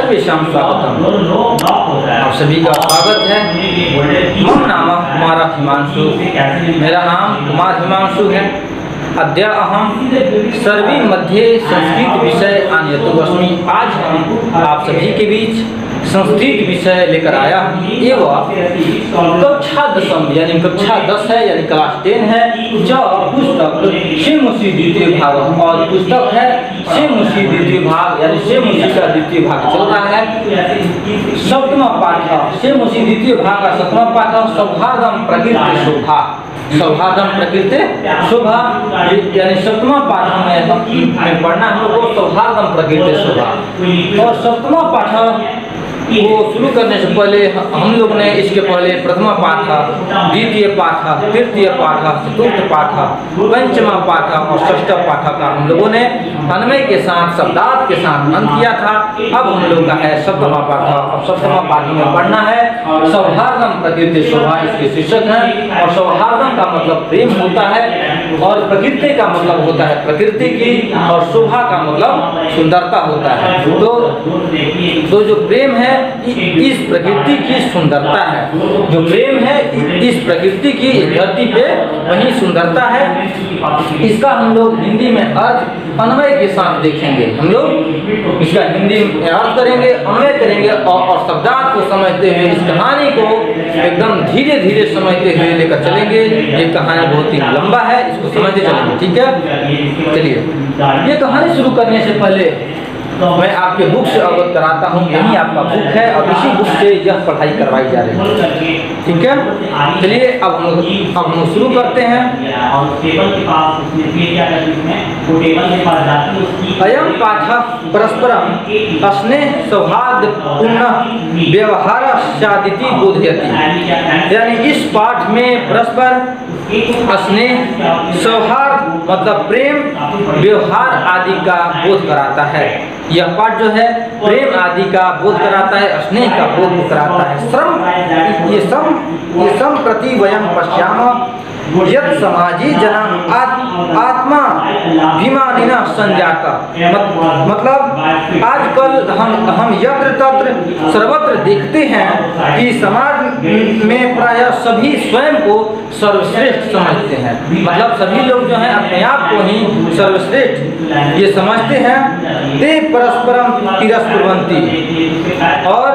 सर्वेषां स्वागतम। आप सभी का स्वागत है। मम नाम कुमार हिमांशु, मेरा नाम कुमार हिमांशु है। अद्य अहम सर्वी मध्ये संस्कृत विषय आनयतु अस्मि। आज हम आप सभी के बीच संस्कृत विषय लेकर आया एवं कक्षा 10 यानी कक्षा 10 है यानी क्लास 10 है। जो पुस्तक शेमुषी द्वितीय भाग और पुस्तक है शेमुषी द्वितीय भाग यानी शेमुषी का द्वितीय भाग चल रहा है। सप्तम पाठ शेमुषी द्वितीय भाग का 7वां पाठ सौहार्दम प्रकृति शोभा। सौहार्दम प्रकृति शोभा यानी 7वां पाठ में पढ़ना हम लोग को सौहार्दम प्रकृति शोभा। और 7वां पाठ वो शुरू करने से पहले हम लोग ने इसके पहले प्रथमा पाठ, द्वितीय पाठ, तृतीय पाठ, चतुर्थ पाठ, पंचमा पाठ और षष्ठ पाठ का हम लोगों ने अन्वय के साथ शब्दार्थ के साथ अंत किया था। अब हम लोग का है 7वां पाठ। अब 7वां पाठ में पढ़ना है सौहार्दम प्रकृति शोभा, इसके शीर्षक है। और सौहार्दम का मतलब प्रेम होता है और प्रकृति का मतलब होता है प्रकृति की और शोभा का मतलब सुंदरता होता है। तो जो प्रेम है इस प्रकृति की सुंदरता है, जो प्रेम है इस प्रकृति की धरती पे वही सुंदरता है। इसका हम लोग हिंदी में अर्थ अन्वय के साथ देखेंगे। हम लोग इसका हिंदी में अर्थ करेंगे, अन्वय करेंगे और शब्दार्थ को समझते हुए इस कहानी को एकदम धीरे धीरे समझते हुए लेकर चलेंगे। ये कहानी बहुत ही लंबा है, इसको समझते चलेंगे, ठीक है। चलिए, ये कहानी शुरू करने से पहले मैं आपके बुक से अवगत कराता हूँ। यही आपका बुक है और इसी बुक से यह पढ़ाई करवाई जा रही है, ठीक है। चलिए अब हम शुरू करते हैं। अयम पाठ परस्परम स्नेह सौहार्द पूर्ण व्यवहार शादिति बोधयति। यानी इस पाठ में परस्पर स्नेह सौहार्द मतलब प्रेम व्यवहार आदि का बोध कराता है। यह पाठ जो है प्रेम आदि का बोध कराता है, स्नेह का बोध कराता है। ये सम प्रति वयम पश्याम यद समाजी जना आत्मा अभिमानिना संजाता। मतलब आजकल हम यत्र तत्र सर्वत्र देखते हैं कि समाज में प्रायः सभी स्वयं को सर्वश्रेष्ठ समझते हैं। मतलब सभी लोग जो हैं अपने आप को ही सर्वश्रेष्ठ ये समझते हैं। ते परस्परम तिरस्कुर्वन्ति और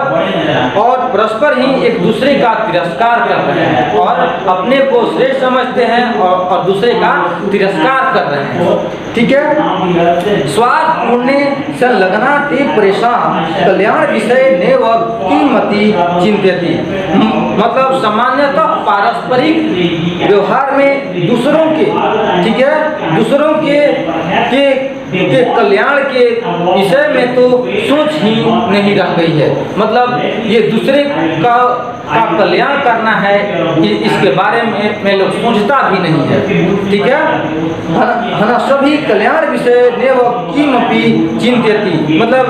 परस्पर ही एक दूसरे का तिरस्कार कर रहे हैं और अपने को श्रेष्ठ समझते हैं और दूसरे का तिरस्कार कर रहे हैं, ठीक है। स्वार्थ पुण्य संलग्ना ते परेशान कल्याण विषय नेव किमति चिंत्यति। मतलब सामान्यतः पारस्परिक व्यवहार में दूसरों के, ठीक है, दूसरों के कल्याण के विषय में तो सोच ही नहीं रह गई है। मतलब ये दूसरे का कल्याण करना है इसके बारे में लोग सोचता भी नहीं है, ठीक है। सभी कल्याण विषय नेव किमपि चिंत्यति। मतलब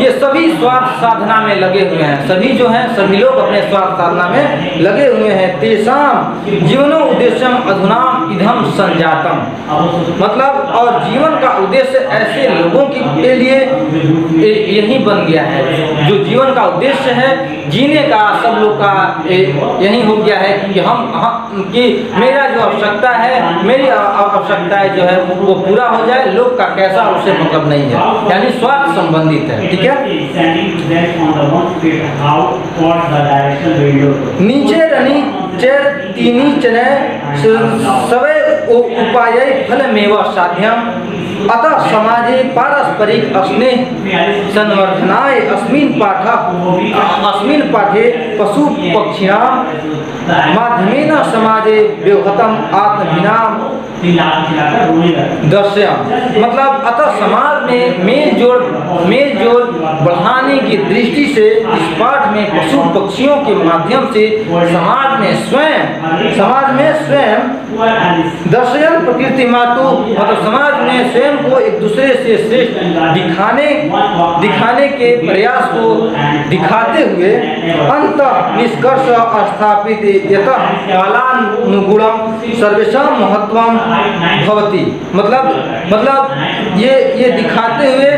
ये सभी स्वार्थ साधना में लगे हुए हैं। सभी जो हैं सभी लोग अपने स्वार्थ साधना में लगे हुए हैं। तेषाम जीवनो उद्देश्यम अधुनाम इधम संजातम। मतलब और जीवन का उद्देश्य ऐसे लोगों के लिए यही बन गया है। जो जीवन का उद्देश्य है जीने का सब लोग का यही हो गया है कि कि मेरा जो आवश्यकता है, मेरी आवश्यकताएं जो है वो पूरा हो जाए, लोग का कैसा उससे मतलब नहीं है, यानी स्वार्थ संबंधित है, ठीक है। नीचे रनी चेर तीनी चने सवे उपाय फलमेव साध्यम अतः समाजे पारस्परिक स्नेह संवर्धनाय अस्मिन् पाठे पशु पक्षिणां माध्यमेन समाजे व्यवहतम आत्मविनाम दर्शयम। मतलब अतः समाज में मेल जोड़ बढ़ाने की दृष्टि से इस पाठ में पशु पक्षियों के माध्यम से समाज में स्वयं दर्शयन प्रकृति मातु। मतलब समाज में स्वयं स्वयं को एक दूसरे से श्रेष्ठ दिखाने के प्रयास को दिखाते हुए अंत निष्कर्ष स्थापित यतः कालानुगुणम सर्वेषां महत्वम भवति। मतलब ये दिखाते हुए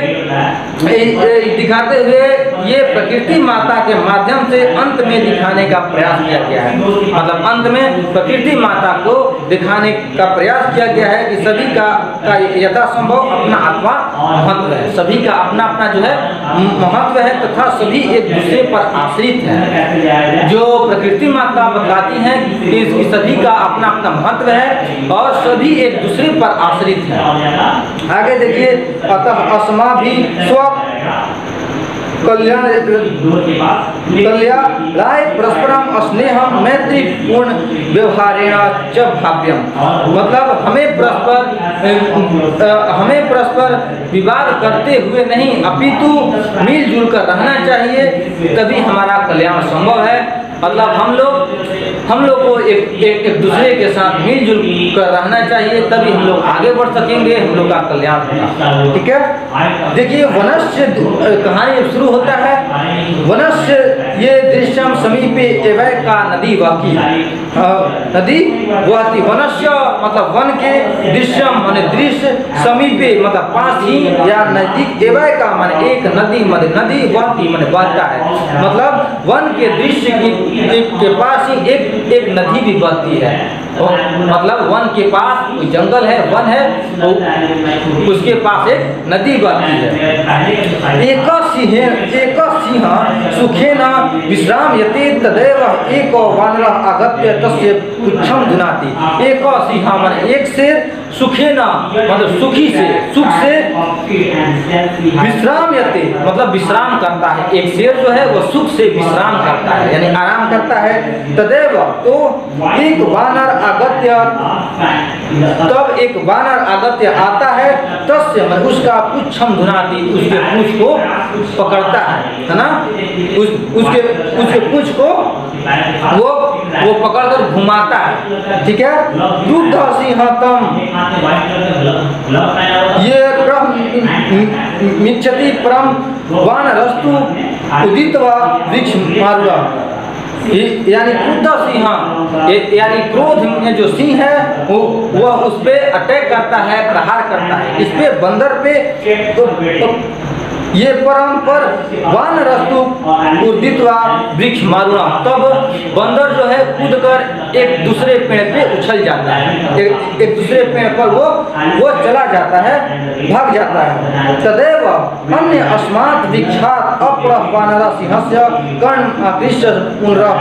ये प्रकृति माता के माध्यम से अंत में दिखाने का प्रयास किया गया है। मतलब अंत में प्रकृति माता को दिखाने का प्रयास किया गया है कि सभी का यथासंभव अपना आत्मा महत्व है, सभी का अपना अपना जो है महत्व है तथा सभी एक दूसरे पर आश्रित है। जो प्रकृति माता बतलाती हैं कि इसकी सभी का अपना अपना महत्व है और सभी एक दूसरे पर आश्रित है। आगे देखिए, अतः अस्मा भी स्व कल्याणाय परस्परम स्नेहम मैत्री पूर्ण व्यवहारेण च भाव्यम। मतलब हमें परस्पर विवाद करते हुए नहीं अपितु मिलजुल कर रहना चाहिए, तभी हमारा कल्याण संभव है। मतलब हम लोग को एक दूसरे के साथ मिलजुल कर रहना चाहिए, तभी हम लोग आगे बढ़ सकेंगे, हम लोग का कल्याण होगा। ठीक है, देखिए वनस्य कहानी शुरू होता है। वनस्य ये दृश्यम समीपे एवं का नदी वाकी नदी वहती। वनस्य मतलब वन के, दृश्यम माने दृश्य, समीपे मतलब पास ही या नजदीक, एवं का माने एक, नदी माने नदी, वहती माने बहता है। मतलब वन के दृश्य के पास ही एक नदी भी बहती है। मतलब वन के पास कोई जंगल है, वन है, तो उसके पास एक नदी बहती है। एक सिंह सुखेन विश्राम्यते तदेव एको वानरः आगत्य तस्य पुच्छं धुनाति। एक सिंह माने एक शेर, सुखेन मतलब सुखी से, सुख से, विश्राम्यते मतलब विश्राम करता है। एक शेर जो है वो सुख से विश्राम करता है, यानी आराम करता है। तदेव तो एक वानर आगत्य, तब एक वानर आगत्य आता है, तस्य मतलब उसका पुच्छम धुनाति, उसके पूंछ को पकड़ता है ना, उसके पूंछ को वो पकड़कर घुमाता है। ठीक है, दुग्ध सिंहतम ये मिच्छति परम वानरस्तु उदित्वा वृक्ष मारुआ। यानी क्रुद्ध सिंह, यानी क्रोध में जो सिंह है वह उस पे अटैक करता है, प्रहार करता है इस पे, बंदर पे। तो ये परम पर वानरस्तु उदित्वा वृक्ष मारुणा, तब बंदर जो है कूद कर एक दूसरे पेड़ पे उछल जाता है, एक दूसरे पेड़ पर वो चला जाता है, भाग जाता है। तदेव अन्य अस्मात् वृक्षात् अपरः वानरः सिंहस्य कर्ण आकृष्य पुनः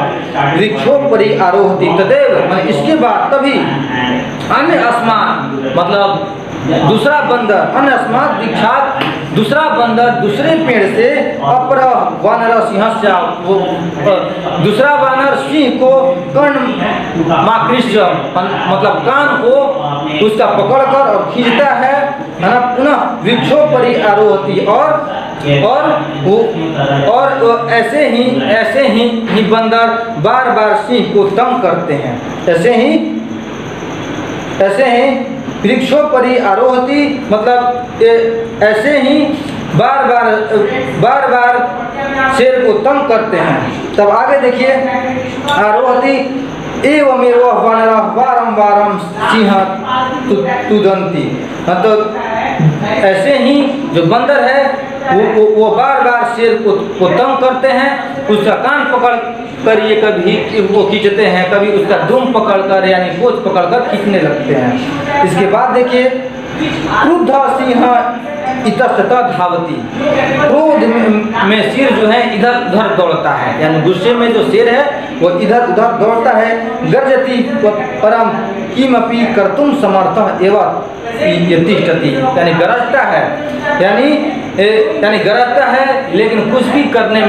वृक्षोपरि आरोहति। तदेव माने इसके बाद तभी अन्य अस्मात् मतलब दूसरा बंदर, अन्य अस्मात् वृक्षात् दूसरा बंदर दूसरे पेड़ से, अपर वानर सिंहस्य वो दूसरा वानर सिंह को कर्ण माकृष्य मतलब कान को उसका पकड़कर और खींचता है ना, पुनः वृक्षों पर ही आरोहती। और ऐसे ही बंदर बार बार सिंह को तंग करते हैं। ऐसे ही वृक्षों पर ही आरोहती मतलब ऐसे ही बार बार शेर को तंग करते हैं। तब आगे देखिए, आरोहती एवमेव वानरः वारं वारं सिंह तुदन्ति। मतलब ऐसे ही जो बंदर है वो बार बार शेर को तंग करते हैं, उसका कान पकड़ कर ये कभी वो खींचते हैं, कभी उसका दुम पकड़कर यानी पोंछ पकड़कर खींचने लगते हैं। इसके बाद देखिए, क्रुद्ध सिंह इतस्ततः धावती। क्रोध में शेर जो है इधर उधर दौड़ता है, यानी गुस्से में जो शेर है वो इधर उधर दौड़ता है। गर्जति परम किमपि कर्तुम समर्थः एवं तिष्ठति, यानी गरजता है, यानी गरजता है लेकिन कुछ भी करने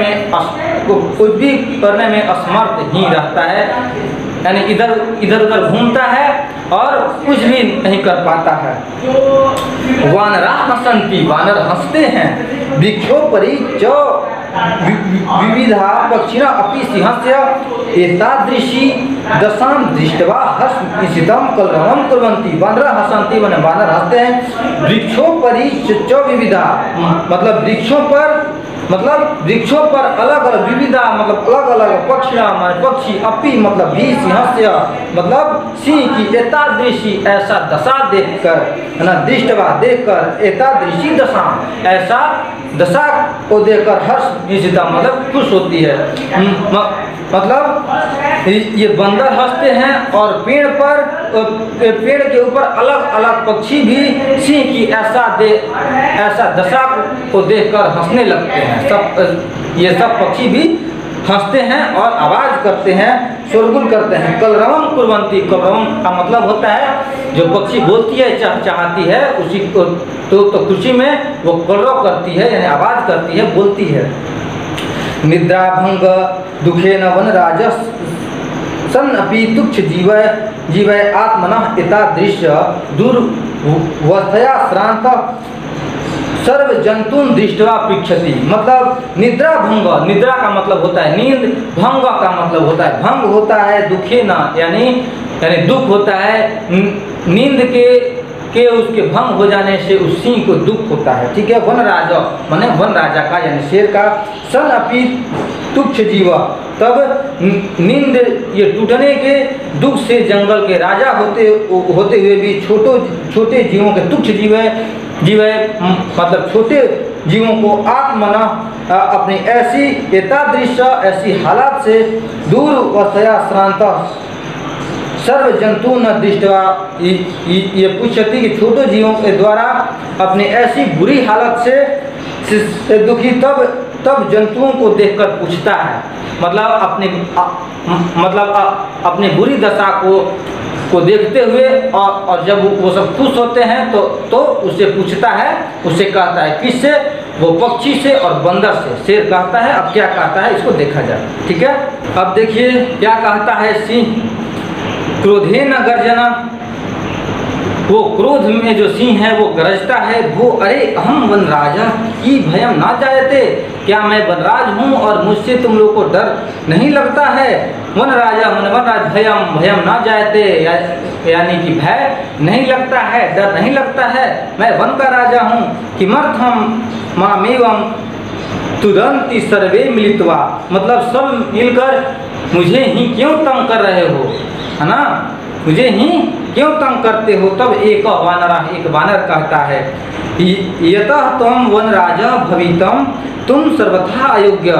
में असमर्थ ही रहता है, यानी इधर उधर घूमता है और कुछ भी नहीं कर पाता है। वानरा हसन्ति, वानर हंसते हैं। वृक्षोपरि च विविधा पक्षिणः अपि सिंहस्य एतादृशी दशाम दृष्ट्वा हर्षितम कलरवम कुर्वन्ति। वानर हसन्ति माने वानर हंसते हैं। वृक्षोपरि च विविधा मतलब वृक्षों पर अलग अलग विविधा मतलब अलग अलग पक्षी अपी मतलब भी सिंहस्य मतलब सिंह की एतादृशी ऐसा दशा देखकर ना दृष्टवा देखकर एतादृशी दशा ऐसा दशा को देखकर हर्ष निशिता मतलब खुश होती है। मतलब ये बंदर हंसते हैं और पेड़ के ऊपर अलग अलग पक्षी भी सिंह की ऐसा दशा को देखकर हंसने लगते हैं। ये सब पक्षी भी हंसते हैं और आवाज करते हैं, शोरगुल करते हैं। कलरवम कुर्वन्ति, कलरवम का मतलब होता है जो पक्षी बोलती है चाहती है उसी को तो खुशी में वो कलरव करती है यानी आवाज करती है, बोलती है। निद्राभंग दुखेन वनराजः सन् अपि तुच्छ जीवय आत्मनः एतादृश दुर्वस्थया श्रांत सर्व जंतुन दृष्ट्वा पृच्छति। मतलब निद्रा भंग, निद्रा का मतलब होता है नींद, भंग का मतलब होता है भंग होता है दुखे न यानी दुख होता है। नींद के उसके भंग हो जाने से उस सिंह को दुख होता है। ठीक है। वन राजा माने वन राजा का यानी शेर का। सन अपि तुच्छ जीव तब नींद ये टूटने के दुख से जंगल के राजा होते हुए भी छोटे जीवों के तुच्छ जीव मतलब छोटे जीवों को आत्मना अपनी ऐसी हालात से दूर वसया श्रांत सर्व जंतु न दृष्टवा। ये पूछती कि छोटे जीवों के द्वारा अपनी ऐसी बुरी हालत से दुखी तब जंतुओं को देखकर पूछता है। मतलब अपनी बुरी दशा को देखते हुए और जब वो सब खुश होते हैं तो उससे पूछता है, उससे कहता है किससे? वो पक्षी से और बंदर से। शेर कहता है, अब क्या कहता है इसको देखा जाए। ठीक है। अब देखिए क्या कहता है सिंह। क्रोधे न गर्जना, वो क्रोध में जो सिंह है वो गरजता है। वो अरे अहम वनराजा की भयम ना जायते, क्या मैं वनराज हूँ और मुझसे तुम लोग को डर नहीं लगता है? वनराजा वनराज भयम ना जायते यानी कि भय नहीं लगता है, डर नहीं लगता है। मैं वन का राजा हूँ। किमर्थम मामेवम तुरंती सर्वे मिलित्वा, मतलब सब मिलकर मुझे ही क्यों तंग कर रहे हो, है ना? मुझे ही क्यों तंग करते हो? तब एक वानर कहता है यतः तुम वन राजा भवितम तुम सर्वथा अयोग्य,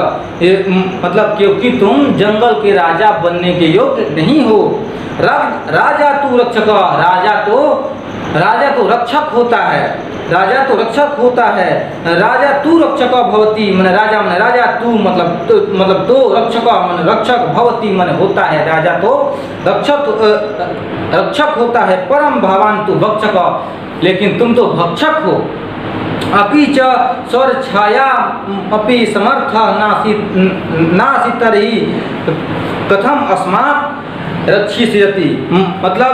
मतलब क्योंकि तुम जंगल के राजा बनने के योग्य नहीं हो। राजा तू रक्षक, राजा तो रक्षक होता है, राजा तो रक्षक होता है। राजा तू रक्षक भवती मन राजा तू मतलब तो रक्षक मन रक्षक भवती मन होता है। राजा तो रक्षक होता है। परम भावान तू भक्षक, लेकिन तुम तो भक्षक हो। अपि च स्वर छाया अपि समर्थ नासितरहि कथम अस्मात् रक्षिष्यति, मतलब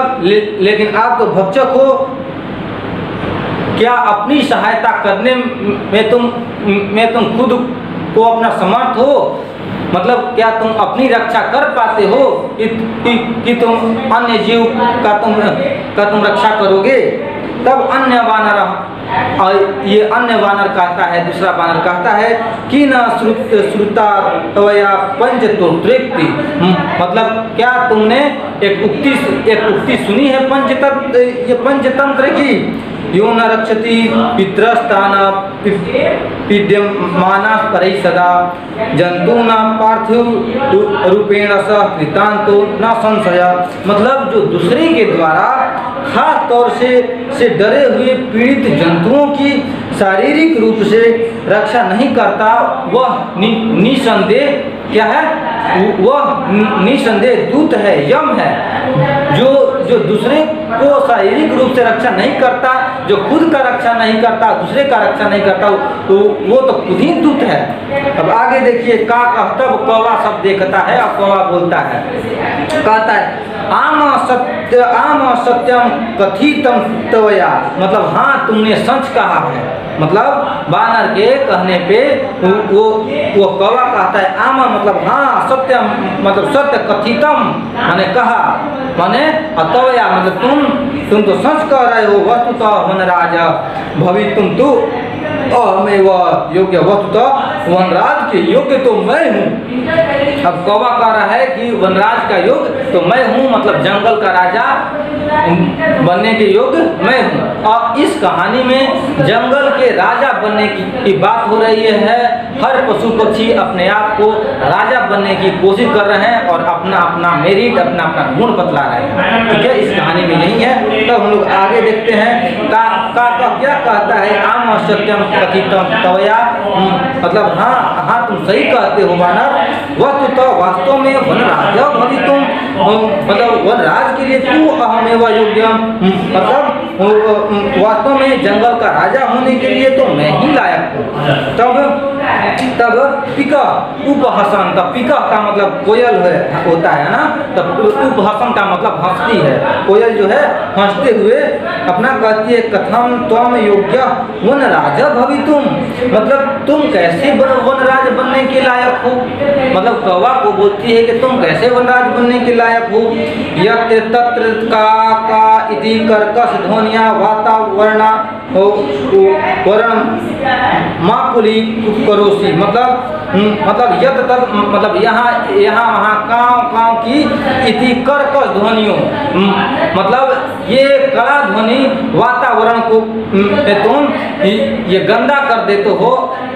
लेकिन आप तो भक्षक हो, क्या अपनी सहायता करने में तुम खुद को अपना समर्थ हो? मतलब क्या तुम अपनी रक्षा कर पाते हो कि तुम अन्य जीव का तुम रक्षा करोगे? तब अन्य वानर कहता है, दूसरा वानर कहता है कि न श्रुता तवया पंच तो तृप्ति, मतलब क्या तुमने एक उक्ति सुनी है पंचतंत्र की? यो न रक्षति पितृस्थान पीड्यमाना परै सदा जंतूना पार्थिव रूपेण स कृतांतो न संशय, मतलब जो दूसरे के द्वारा खास तौर से डरे हुए पीड़ित जंतुओं की शारीरिक रूप से रक्षा नहीं करता, वह निसंदेह क्या है? वह निसंदेह दूत है, यम है। जो दूसरे को शारीरिक रूप से रक्षा नहीं करता, जो खुद का रक्षा नहीं करता, दूसरे का रक्षा नहीं करता, तो वो तो खुद ही दूत है। अब आगे देखिए, का तब कौवा सब देखता है और कौवा बोलता है, कहता है आम सत्यम कथितम तवया, मतलब हाँ तुमने सच कहा है। मतलब वानर के कहने पे वो कौवा कहता है आम मतलब हाँ, सत्यम मतलब सत्य, कथितम माने कहा, माने अतवया मतलब तुम तो सच कह रहे हो। वस्तुतः वनराज भवितुम तु अहमेव योग्य, वस्तुतः वनराज के योग्य तो मैं हूँ। अब कौवा कह रहा है कि वनराज का योग्य तो मैं हूँ, मतलब जंगल का राजा बनने के योग्य मैं हूँ। और इस कहानी में जंगल के राजा बनने की बात हो रही है। हर पशु पक्षी अपने आप को राजा बनने की कोशिश कर रहे हैं और अपना अपना मेरिट, अपना अपना गुण बतला रहे हैं। ठीक है, इस कहानी में यही है। तो हम लोग आगे देखते हैं का क्या कहता है। आम सत्यम कथितम तवया, मतलब हाँ तुम सही कहते हो वानर। वस्तुतः वास्तव में वनराज भवितुम, मतलब वनराज के लिए तू अहमेव योग्यम, मतलब वास्तव में जंगल का राजा होने के लिए तो मैं ही लायक हूँ। तब पिका उपहसन, तब पिका का मतलब कोयल होता है ना, तब उपहसन का मतलब हंसती है। कोयल जो है हंसते हुए अपना कहती है कथम त्वम योग्य वनराज भवितुम, मतलब तुम कैसे वनराज बनने के लायक हो। मतलब कौवा को बोलती है कि तुम कैसे वनराज बनने के लायक हो। यत्र तत्र का इति कर्कश ध्वनिया वातावरणा वर्ण माकुली करोसी, मतलब यत तक मतलब यहाँ वहाँ काँव की इति कर्कश ध्वनियों, मतलब ये कड़ा ध्वनि वातावरण को तुम ये गंदा कर देते हो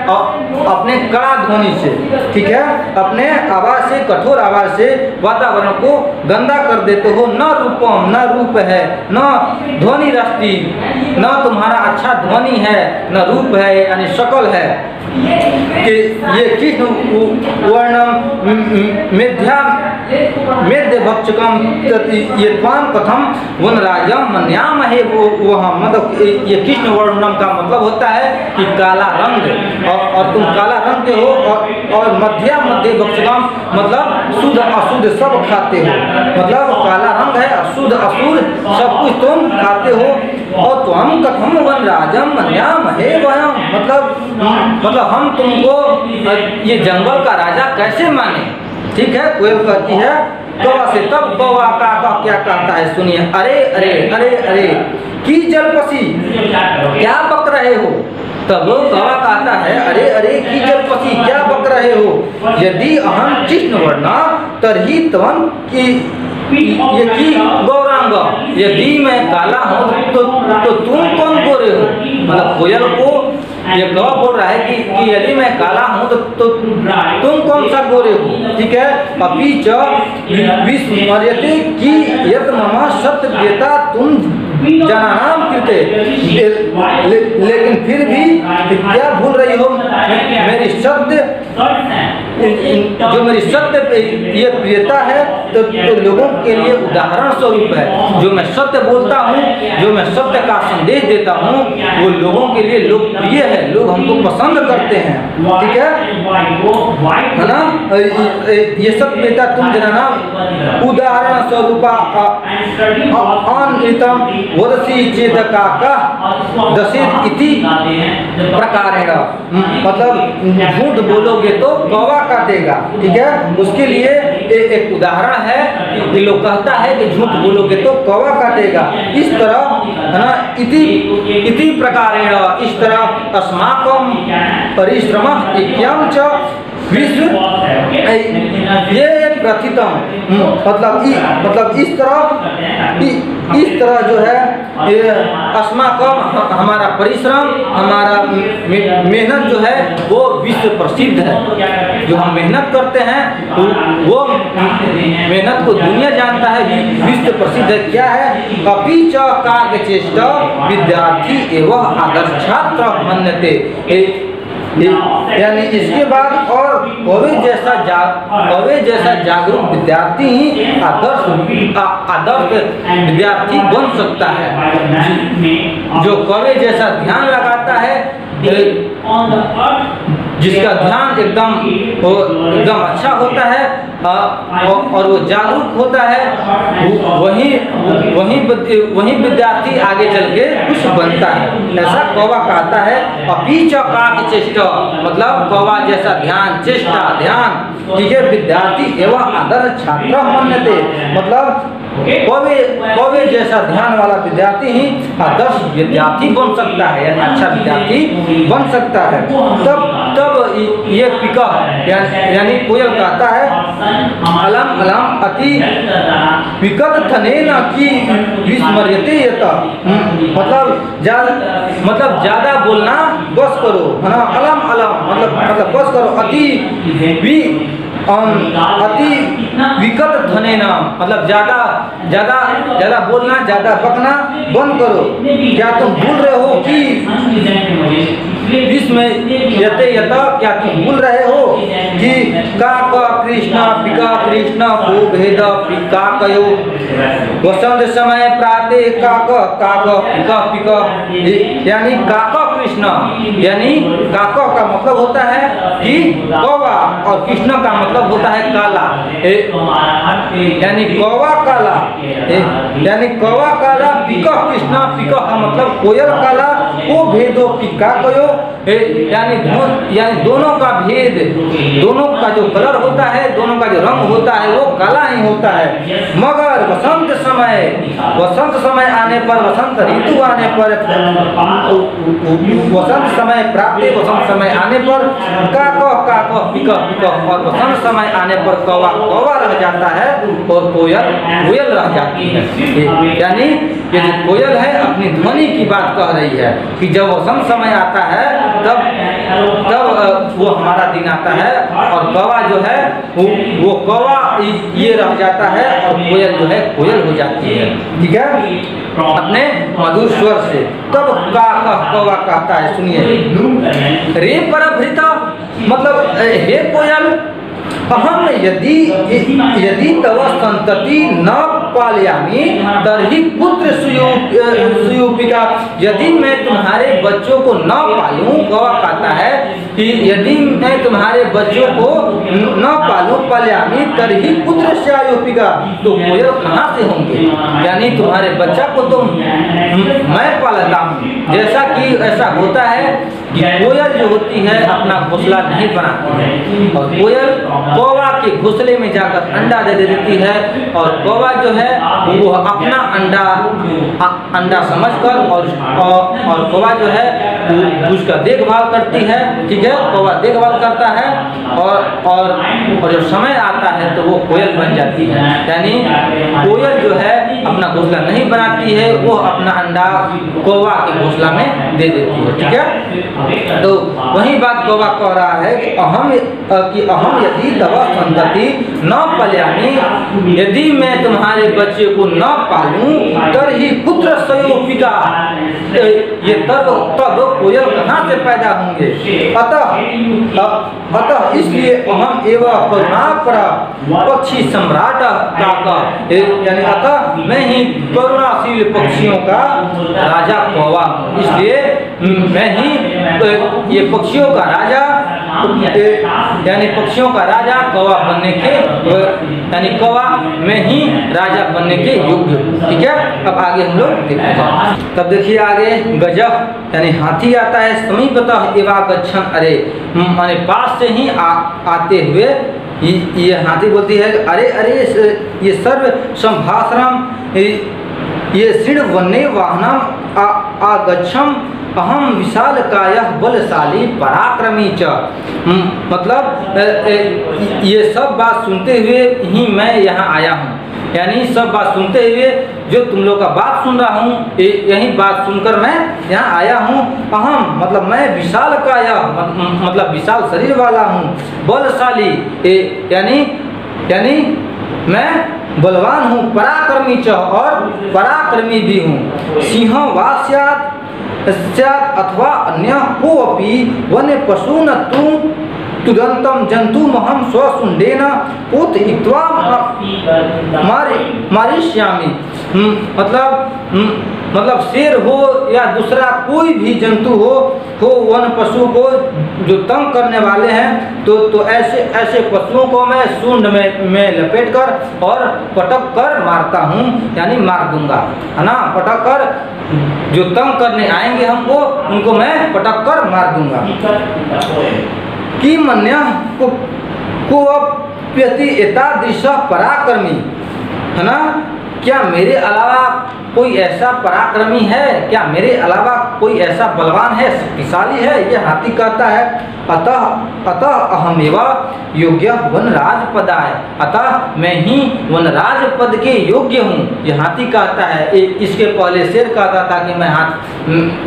अपने कड़ा ध्वनि से। ठीक है, अपने आवाज से, कठोर आवाज से वातावरण को गंदा कर देते हो। न रूपम, न रूप है, न ध्वनि रस्ती, न तुम्हारा अच्छा ध्वनि है, न रूप है यानी शकल है। कि ये कृष्ण वर्णम मेध्य भक्षकम, ये त्वाम कथम वनराजम मन्यामहे, वो हम मतलब ये कृष्ण वर्णम का मतलब होता है कि काला रंग, और तुम काला रंग के हो, और मध्य भक्षकम मतलब शुद्ध अशुद्ध सब खाते हो। मतलब काला रंग है, अशुद्ध असुर सब कुछ तुम खाते हो। और त्वम कथम वनराजम मन्यामहे वयम, मतलब हम तुमको ये जंगल का राजा कैसे माने। ठीक है, कोयल कहती है कौवा से। तब कौवा का क्या कहता है सुनिए। अरे अरे अरे अरे की जलपसी, क्या बक रहे हो। तब कौवा कहता है अरे अरे की जलपसी, क्या बक रहे हो। यदि अहम कृष्ण वर्णा तरही तवन की ये की गौरांग, यदि मैं काला हूँ तो तुम कौन गोरे हो। मतलब कोयल को ये कौवा बोल रहा है कि यदि मैं काला हूँ तो तुम कौन सा गोरे हो। ठीक है, अपी च विस्मर्यते कि यत मम सत्य प्रियता तुम जनानाम कृते, लेकिन फिर भी क्या भूल रही हो मेरी सत्य, जो मेरी सत्य ये प्रियता है तो लोगों के लिए उदाहरण स्वरूप है। जो मैं सत्य बोलता हूँ, जो मैं सत्य का संदेश देता हूँ, वो लोगों के लिए लोकप्रिय है, लोग हमको पसंद करते हैं। ठीक है ना, ये सत्य प्रियता तुम जनाना उदाहरण स्वरूप अनृतम वदसी चेतका का दशित इति प्रकारेण, मतलब झूठ बोलोगे तो कौवा काटेगा। ठीक है, उसके लिए एक उदाहरण है कि लोग कहता है कि झूठ बोलोगे तो कौवा काटेगा। इस तरह है ना, इति प्रकारेण, इस तरह अस्माकं परिश्रम इक्यम च विश्व ये प्रथितम, मतलब इस तरह जो है ये अस्माकम हमारा परिश्रम, हमारा मेहनत जो है वो विश्व प्रसिद्ध है। जो हम मेहनत करते हैं वो मेहनत को दुनिया जानता है, विश्व प्रसिद्ध है। क्या है, अपि च कागचेष्ट विद्यार्थी एवं आदर्श छात्र मन्यते, यानी इसके बाद और कौवे जैसा जागरूक विद्यार्थी ही आदर्श विद्यार्थी बन सकता है। जो कौवे जैसा ध्यान लगाता है, जिसका ध्यान एकदम अच्छा होता है और वो जागरूक होता है, वही विद्यार्थी आगे चल के कुछ बनता है। ऐसा कौवा कहता है। अपीच काक चेष्टा, मतलब कौवा जैसा ध्यान, चेष्टा ध्यान, ठीक है, विद्यार्थी एवं आदर्श छात्र मान्यते, मतलब कौवे जैसा ध्यान वाला विद्यार्थी ही आदर्श विद्यार्थी बन सकता है, यानी अच्छा विद्यार्थी बन सकता है। तब ये पिका यानी कोयल कहता है, अलम अलम अति विकट थनेन की विस्मर्यते यत, मतलब ज्यादा बोलना बस करो, है ना। अलम अलम मतलब बस करो, अति विकट ध्वनि न, मतलब ज्यादा बोलना, ज्यादा बकना बंद करो। क्या तुम भूल रहे हो कि इसमें यत क्या तुम भूल रहे हो कि काक कृष्ण पिका कृष्ण को भेद पिका कयो, वसंत समय प्राते काक पिका पिका, यानी काक कृष्ण, यानी काक का मतलब होता है कि कौवा और कृष्ण का मतलब होता है काला, यानी कौवा काला, यानी कौवा काला, पिका कृष्ण, पिका का मतलब कोयल काला, को भेदो पिका कयो, यानी दोनों का भेद, दोनों का जो कलर होता है, दोनों का जो रंग होता है वो काला ही होता है। मगर वसंत समय आने पर, वसंत ऋतु आने पर, वसंत समय प्राप्त, वसंत समय आने पर काक पिका पिका, और वसंत समय आने पर कौवा कौवा रह जाता है और कोयल रह जाती है। यानी ये जो कोयल है अपनी ध्वनि की बात कह रही है कि जब वसंत समय आता है तब वो हमारा दिन आता है, और कौवा जो है वो कौवा ये रह जाता है और कोयल जो है कोयल हो जाती है, ठीक है, अपने मधुर स्वर से। तब कौवा कहता है, सुनिए, रे परभृता, मतलब हे कोयल, अहम यदि तव संतति न पालयामि तर्हि पुत्र सुयूपिका, यदि मैं तुम्हारे बच्चों को न पालूं, कौवा कहता है कि यदि मैं तुम्हारे बच्चों को न पालूं, पालयामि तर्हि पुत्र सुयूपिका, तो कोयल कहाँ से होंगे, यानी तुम्हारे बच्चा को तो मैं पालता हूँ। जैसा कि ऐसा होता है कि कोयल जो होती है अपना घोंसला नहीं बनाती है, और कोयल कौवा के घोंसले में जाकर अंडा दे देती है, और कौवा जो है वो अपना अंडा समझकर और कौवा जो है उसका देखभाल करती है, ठीक है, कौवा देखभाल करता है, और जब समय आता है तो वो कोयल बन जाती है। यानी कोयल जो है अपना घोंसला नहीं बनाती है, वो अपना अंडा कौवा के घोंसला में दे देती है, ठीक है। तो वही बात कौवा कह रहा है कि अहम यदि तव संतति न पालयामि, यदि मैं तुम्हारे बच्चे को न पालूं तर्हि पुत्र सुयूपिका, ये तब कोयल कहाँ से पैदा होंगे। अतः इसलिए अहम एवं करुणापर पक्षी सम्राट काक, यानी अतः मैं ही करुणाशील पक्षियों का राजा कौवा हूँ, इसलिए मैं ही ये पक्षियों का राजा, यानी पक्षियों का राजा कौवा बनने के, यानी कौवा में ही राजा बनने के योग्य, ठीक है। अब आगे हम लोग देखते हैं। तब देखिए आगे, गजब यानी हाथी आता है, समीपतः एवा गच्छन्, अरे माने पास से ही आते हुए ये हाथी बोलती है, अरे अरे ये सर्व संभाषणम, ये सिड़ वन्य वाहनम आगच्छम, अहम विशाल कायः बलशाली पराक्रमी च, मतलब ये सब बात सुनते हुए ही मैं यहाँ आया हूँ, यानी सब बात सुनते हुए जो तुम लोग का बात सुन रहा हूँ, यही बात सुनकर मैं यहाँ आया हूँ। अहम मतलब मैं विशाल काया, मतलब विशाल शरीर वाला हूँ, बलशाली यानी मैं बलवान हूँ, पराक्रमी च, और पराक्रमी भी हूँ। सिंह वा स्यात् अथवा अन्य कोऽपि वन्य पशून् तुदंतम जंतुमहं स्वशुंडेन उतयित्वा मारिष्यामि, मतलब मतलब शेर हो या दूसरा कोई भी जंतु हो वन पशु को जो तंग करने वाले हैं तो ऐसे पशुओं को मैं सूंड में लपेट कर और पटक कर मारता हूँ, यानी मार दूंगा, है ना। पटक कर जो तंग करने आएंगे हमको, उनको मैं पटक कर मार दूंगा। कि मन्य को अप्यति एतादृश पराक्रमी, है ना। क्या मेरे अलावा कोई ऐसा पराक्रमी है, क्या मेरे अलावा कोई ऐसा बलवान है, शक्तिशाली है? ये हाथी कहता है अतः अहमेवा योग्य वनराज पदाय, अतः मैं ही वनराज पद के योग्य हूँ। ये हाथी कहता है। इसके पहले शेर कहता था कि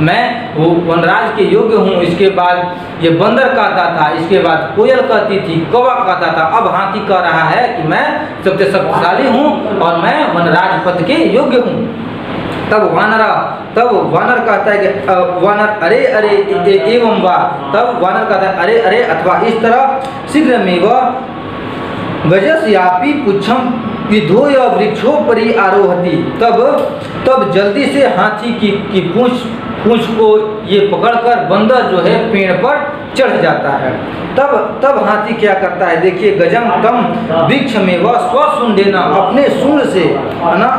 मैं वो वनराज के योग्य हूँ। इसके बाद ये बंदर कहता था, इसके बाद कोयल कहती थी, कौवा कहता था। अब हाथी कह रहा है कि मैं सबसे शक्तिशाली हूँ और मैं वनराज पद के योग्य हूँ। तब वानर कहता है कि वानर अरे अरे एवं वा, तब वानर कहता है अरे अरे अथवा इस तरह शीघ्रमेव गजस्यापि पुच्छम विधोय वृक्षोपरि आरोहति। तब जल्दी से हाथी की पूंछ को ये पकड़कर बंदर जो है पेड़ पर चढ़ जाता है। तब हाथी क्या करता है, देखिए, गजम तम वृक्ष में वह स्वसुंडेना, अपने सूंड से ना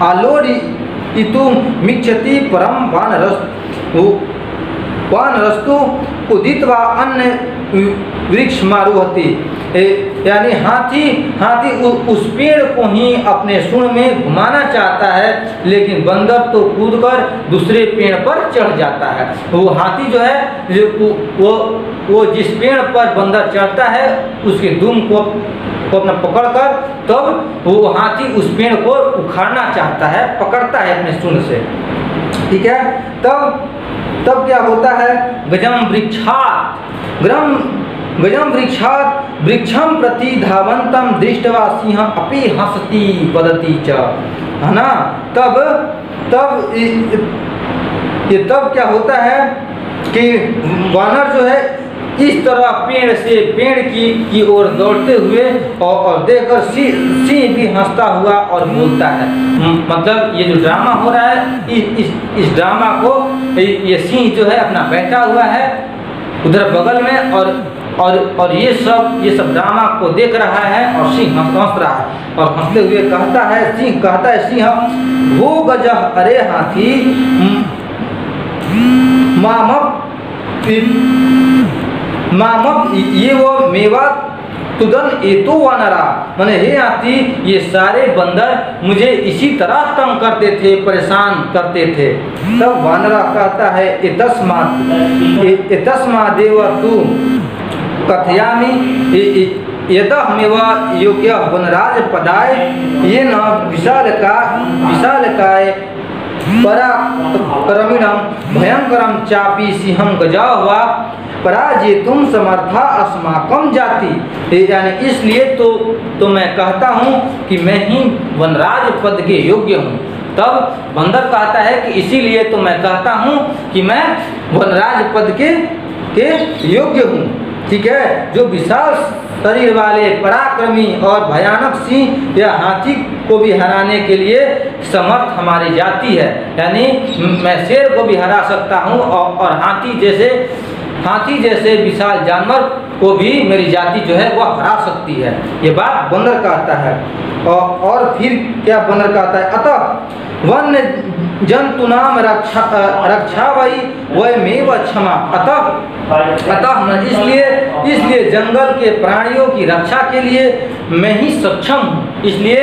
आलोरी इतु मिच्छति परम वानरस्तु उदित्वा अन्य वृक्ष मारुहति, यानी हाथी उस पेड़ को ही अपने सूंड में घुमाना चाहता है, लेकिन बंदर तो कूदकर दूसरे पेड़ पर चढ़ जाता है। वो हाथी जो है वो जिस पेड़ पर बंदर चढ़ता है उसके दुम को अपना पकड़कर तब वो हाथी उस पेड़ को उखाड़ना चाहता है, पकड़ता है अपने सूंड से। ठीक है। तब क्या होता है, गजम वृक्षात वृक्षम प्रति धावंतम दृष्टवा सिंह अपि हंसती वदति च, है ना। तब क्या होता है कि वानर जो है इस तरह पेड़ की ओर दौड़ते हुए और देखकर सिंह भी हंसता हुआ और बोलता है। मतलब ये जो ड्रामा हो रहा है, इस ड्रामा को ये सिंह जो है अपना बैठा हुआ है उधर बगल में और ये सब ड्रामा को देख रहा है और सिंह हंस रहा है और हंसते हुए कहता है सिंह वो गजह अरे हाथी मामप ये वो मेवा तुदन एतो वानरा, माने हे हाथी, ये सारे बंदर मुझे इसी तरह तंग करते थे, परेशान करते थे। तब वानरा कहता है एतस्मा देव तू कथयामि यदहमेवा योग्य वनराज पदाय ये न विशालकाय पराक्रमिणम भयंकरम चापी सिंहम गजावा पराजेतुम समर्था अस्माकम जाति, यानी इसलिए तो मैं कहता हूँ कि मैं ही वनराज पद के योग्य हूँ। तब बंदर कहता है कि इसीलिए तो मैं कहता हूँ कि मैं वनराज पद के योग्य हूँ। ठीक है। जो विशाल शरीर वाले पराक्रमी और भयानक सिंह या हाथी को भी हराने के लिए समर्थ हमारी जाति है, यानी मैं शेर को भी हरा सकता हूँ और हाथी जैसे विशाल जानवर को भी मेरी जाति जो है वह हरा सकती है। ये बात बंदर कहता है। और फिर क्या बंदर कहता है, अतः वन्य जंतु नाम रक्षा वही मेव क्षमा, अतः इसलिए जंगल के प्राणियों की रक्षा के लिए मैं ही सक्षम हूँ। इसलिए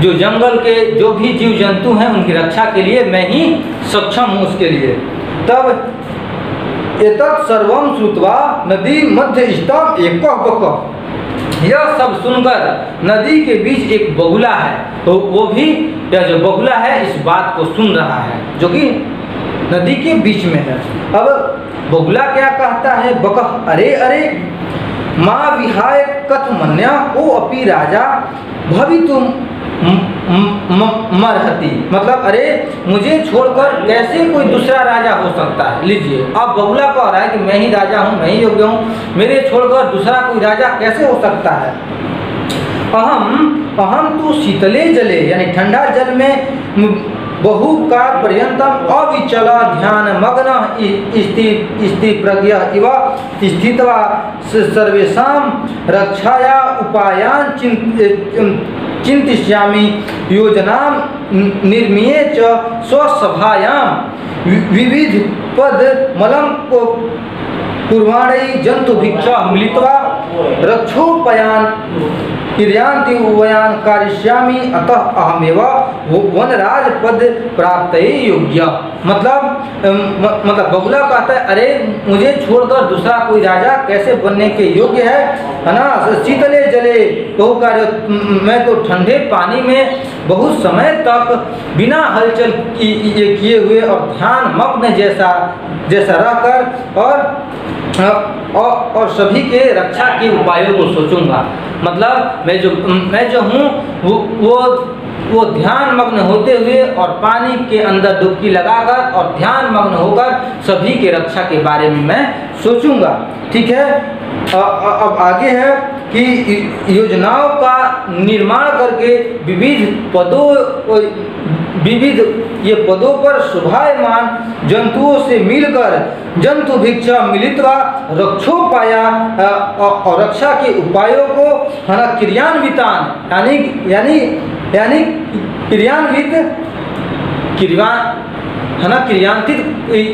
जो जंगल के जो भी जीव जंतु हैं उनकी रक्षा के लिए मैं ही सक्षम हूँ उसके लिए। तब एतत् सर्वं श्रुत्वा नदी मध्य स्थितम् एकः बकः, यह सब सुनकर नदी के बीच एक बगुला है, तो वो भी यह जो बगुला है इस बात को सुन रहा है जो कि नदी के बीच में है। अब बगुला क्या कहता है, बकः अरे अरे माँ विहाय कथमन्या ओ अपि राजा भवितुम मरहति, मतलब अरे मुझे छोड़कर कैसे कोई दूसरा राजा हो सकता है। लीजिए, अब बगुला कह रहा है कि मैं ही राजा हूँ, मैं ही योग्य हूँ, मेरे छोड़कर दूसरा कोई राजा कैसे हो सकता है। अहम तो शीतले जले, यानी ठंडा जल में बहुकाल पर्यंतम अविचल ध्यान मग्न स्थिप्रज्ञ इव स्थित्वा सर्वेषां रक्षाया उपायान् चिन्तयिष्यामि योजनां निर्मीय च स्वसभायां विविध पद मलं कुर्वाणै जन्तुभिक्षा मिलित्वा रक्षोपायान् क्रियांति उभयान् कारयिष्यामि अतः अहमेव वनराज पद प्राप्त योग्य। मतलब बगुला कहता है, अरे मुझे छोड़कर दूसरा कोई राजा कैसे बनने के योग्य है ना। शीतले जले बहु कार्य, मैं तो ठंडे पानी में बहुत समय तक बिना हलचल ये किए हुए और ध्यान मग्न जैसा रहकर और सभी के रक्षा के उपायों को सोचूंगा। मतलब मैं जो हूँ वो ध्यान मग्न होते हुए और पानी के अंदर डुबकी लगाकर और ध्यान मग्न होकर सभी के रक्षा के बारे में मैं सोचूंगा। ठीक है, अब आगे है कि योजनाओं का निर्माण करके विविध ये पदों पर शोभायमान जंतुओं से मिलकर जंतु भिक्षा मिलित्वा रक्षोपाया और रक्षा के उपायों को क्रियान्वितान यानी क्रियान्वित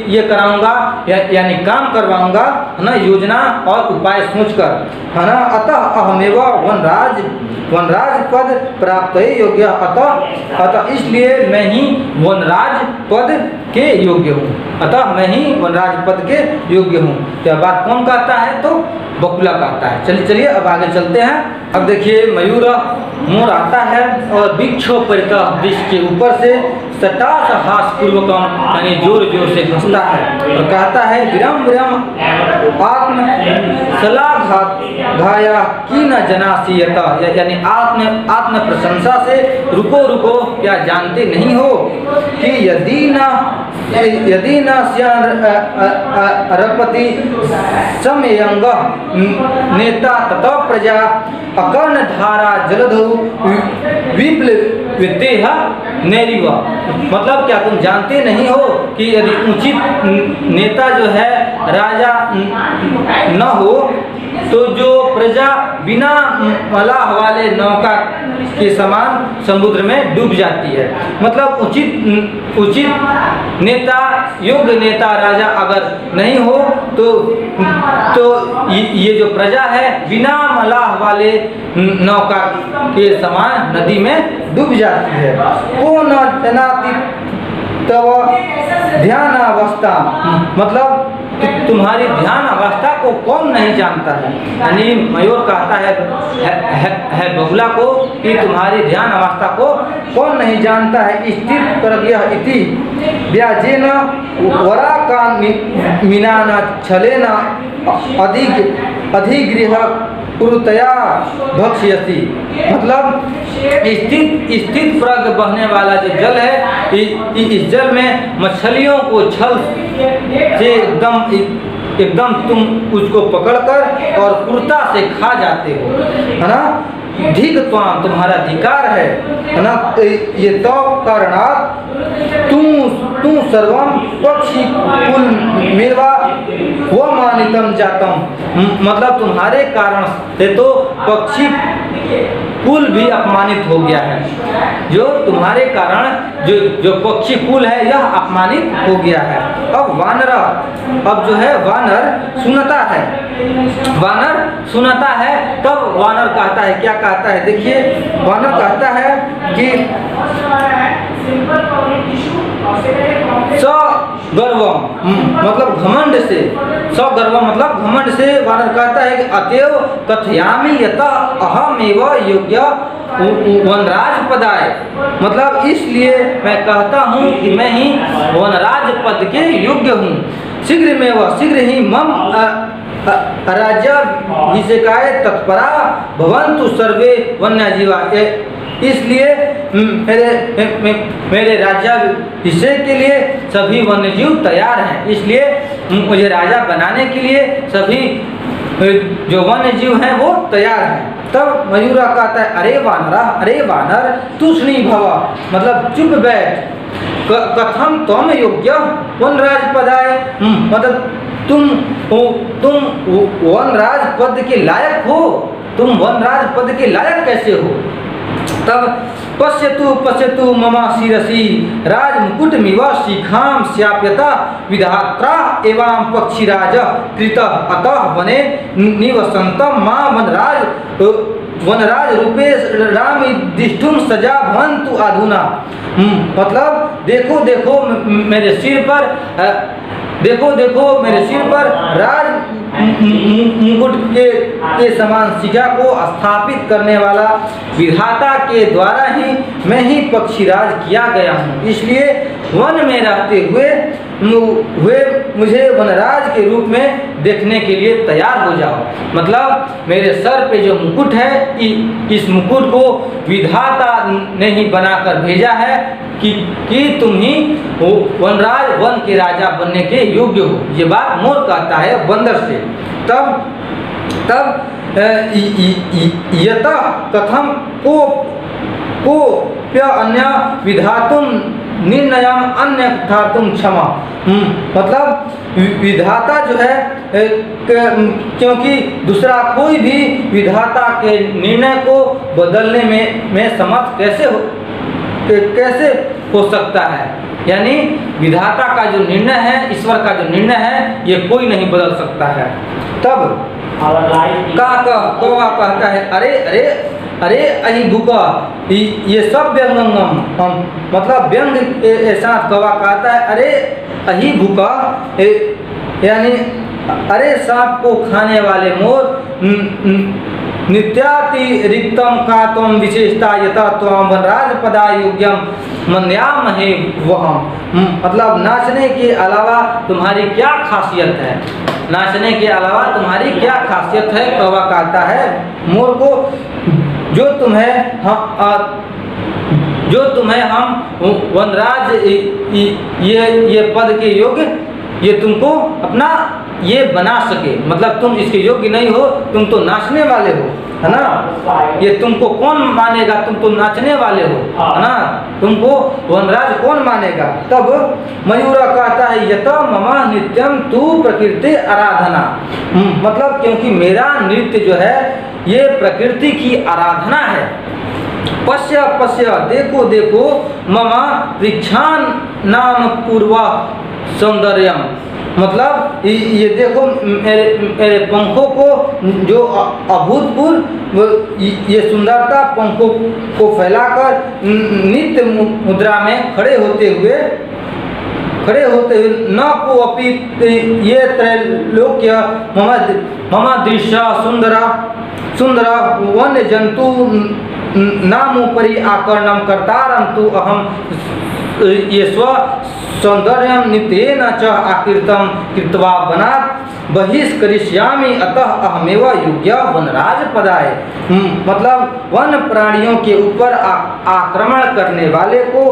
ये कराऊंगा यानी काम करवाऊंगा है ना, योजना और उपाय सोचकर है ना। अतः अहमेव वनराज पद प्राप्त योग्य, अतः इसलिए मैं ही वनराज पद के योग्य हूँ। अतः मैं ही वनराज पद के योग्य हूँ। तो यह बात कौन कहता है? तो बकुला कहता है। चलिए अब आगे चलते हैं। अब देखिए, मयूर मोर आता है और वृक्षों परितः वृक्ष के ऊपर से सटास हासपूर्वकम यानी जोर जोर से हंसता है और कहता है, विरम विरम आत्म सलाघाया की न जनासीयता, यानी आत्म प्रशंसा से रुको रुको, क्या जानते नहीं हो कि यदि न रपति समयंग नेता तथा प्रजा अकर्ण धारा जलधौ विप्लवितेह नैरिवा। मतलब क्या तुम जानते नहीं हो कि यदि उचित नेता जो है राजा न हो तो जो प्रजा बिना मलाह वाले नौका के समान समुद्र में डूब जाती है। मतलब उचित नेता, योग्य नेता राजा अगर नहीं हो तो ये जो प्रजा है बिना मलाह वाले नौका के समान नदी में डूब जाती है। वो न जनाति तव ध्यान अवस्था, मतलब तुम्हारी ध्यान अवस्था को कौन नहीं जानता है। यानी मयूर कहता है बगुला को कि तुम्हारी ध्यान अवस्था को कौन नहीं जानता है। स्थित प्रज्ञ इति व्याजेन वरा का मीनाना छलेना अधिगृह पुरुतया भक्ष्यति। मतलब स्थित प्रज्ञ बहने वाला जो जल है, इस जल में मछलियों को छल से एकदम तुम उसको पकड़कर और पुरता से खा जाते हो, है ना। धिक तुम्हारा अधिकार है ना। ये तो कारणात तू सर्वम पक्षी कुल मेवा वो मानितम जातम। मतलब तुम्हारे कारण से तो पक्षी कुल भी अपमानित हो गया है। जो तुम्हारे कारण जो पक्षी कुल है यह अपमानित हो गया है। अब जो है वानर सुनता है तब वानर कहता है, क्या कहता है? देखिए, वानर कहता है कि सगर्वम, मतलब घमंड से, सगर्वम मतलब घमंड से वानर कहता है कि अतएव कथयामि यथा अहमेव योग्य वनराज पदाय। मतलब इसलिए मैं कहता हूँ कि मैं ही वनराज पद के योग्य हूँ। शीघ्र ही मम राज्याभिषेकाय तत्परा भवन्तु सर्वे वन्यजीवा। इसलिए मेरे राज्याभिषेक के लिए सभी वन्यजीव तैयार हैं। इसलिए मुझे राजा बनाने के लिए सभी जो वन्यजीव हैं वो तैयार हैं। तब मयूरा कहता है, अरे वानर तूष्णी भव, मतलब चुप बैठ। कथम त्वम योग्य वनराज पदाय, मतलब तुम वनराज पद के लायक हो, तुम वनराज पद के लायक कैसे हो। तब पश्यतु मम शिरसि राजमुकुटमिव शिखां स्याप्यता विधात्रा एवं पक्षीराज कृत अतः वने निवसन्तं मा वनराज रूपे रामिदिष्टुम सजा भवन्तु अधुना। मतलब देखो देखो मेरे सिर पर, देखो देखो मेरे सिर पर राज मुकुट के समान शिखा को स्थापित करने वाला विधाता के द्वारा ही मैं ही पक्षीराज किया गया हूँ, इसलिए वन में रहते हुए मुझे वनराज के रूप में देखने के लिए तैयार हो जाओ। मतलब मेरे सर पे जो मुकुट है, इस मुकुट को विधाता ने ही बनाकर भेजा है कि तुम ही वनराज, वन के राजा बनने के योग्य हो। ये बात मोर कहता है बंदर से। तब यतः कथम को अन्य विधातुम निर्णयम अन्य कथातुम क्षमा। मतलब विधाता जो है, क्योंकि दूसरा कोई भी विधाता के निर्णय को बदलने में समर्थ कैसे हो सकता है। यानी विधाता का जो निर्णय है, ईश्वर का जो निर्णय है, ये कोई नहीं बदल सकता है। तब कौवा कहता है अरे अरे अरे अहि भूका, ये सब व्यंगम, मतलब व्यंग के साथ कौवा कहता है अरे अहि भूका, यानी अरे सांप को खाने वाले मोर, नित्यातिरिक्तम का त्वम विशेषता यथा त्वम वनराज पदा योग्यम मन्यामहे वहम। मतलब नाचने के अलावा तुम्हारी क्या खासियत है, नाचने के अलावा तुम्हारी क्या खासियत है। कौवा कहता है मोर को, जो तुम्हें हम वनराज ये पद के योग्य, ये तुमको अपना ये बना सके। मतलब तुम इसके योग्य नहीं हो, तुम तो नाचने वाले हो, है ना। ये तुमको कौन मानेगा, तुम तो नाचने वाले हो, है ना। तुमको वनराज कौन मानेगा। तब मयूर कहता है यत ममा नित्यम तू प्रकृति आराधना। मतलब क्योंकि मेरा नृत्य जो है ये प्रकृति की आराधना है। पश्य पश्य देखो देखो ममा वृक्षान नाम पूर्वा सौंदर्यम। मतलब ये देखो मेरे पंखों को, जो अभूतपूर्व ये सुंदरता पंखों को फैलाकर नित्य मुद्रा में खड़े होते हुए न को अपि ये त्रैलोक्य मम दृश्य सुंदर वन्य जंतु नामोपरि आकर्णम कर्तारम तु अहम ये स्व सौंदर्यम नित्येन च आकृतम कृत्वा वनात् बहिष्करिष्यामि अतः अहमेव योग्य वनराज पदाय। मतलब वन प्राणियों के ऊपर आक्रमण करने वाले को